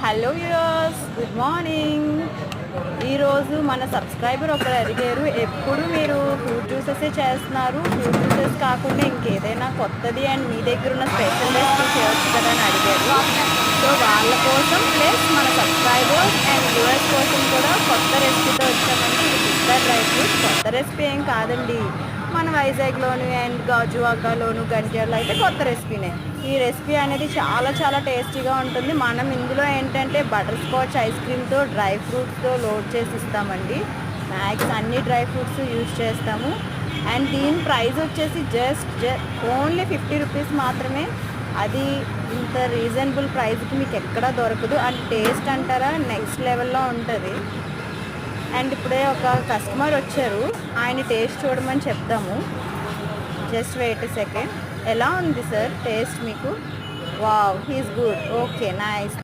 Hello viewers, good morning. ఈరోజు మన subscriber ఒకరు అడిగారు, ఎప్పుడు మీరు ఫ్రూట్ జ్యూసెసే చేస్తున్నారు, ఫ్రూట్ జ్యూసెస్ కాకుండా ఇంకేదైనా కొత్తది అండ్ మీ దగ్గర ఉన్న స్పెషల్ రెసిపీ చేయవచ్చు కదా అని అడిగారు. సో వాళ్ళ కోసం ప్లస్ మన సబ్స్క్రైబర్స్ అండ్ వ్యూయర్స్ కోసం కూడా కొత్త రెసిపీతో వచ్చామండి. ఇది పిస్తా డ్రై ఫ్రూట్స్. కొత్త రెసిపీ ఏం కాదండి, మన వైజాగ్లోను అండ్ గాజువాకలోను గంజాల్లో అయితే కొత్త రెసిపీనే. ఈ రెసిపీ అనేది చాలా చాలా టేస్టీగా ఉంటుంది. మనం ఇందులో ఏంటంటే బటర్ స్కాచ్ ఐస్ క్రీమ్తో డ్రై ఫ్రూట్స్తో లోడ్ చేసి ఇస్తామండి. మ్యాక్స్ అన్ని డ్రై ఫ్రూట్స్ యూజ్ చేస్తాము. అండ్ దీని ప్రైస్ వచ్చేసి జస్ట్ ఓన్లీ 50 రూపీస్ మాత్రమే. అది ఇంత రీజనబుల్ ప్రైస్కి మీకు ఎక్కడా దొరకదు. అండ్ టేస్ట్ అంటారా నెక్స్ట్ లెవెల్లో ఉంటుంది. అండ్ ఇప్పుడే ఒక కస్టమర్ వచ్చారు, ఆయన టేస్ట్ చూడమని చెప్తాము. Just wait second. ఎలా ఉంది సార్ టేస్ట్ మీకు? Wow, he's good. Okay, nice.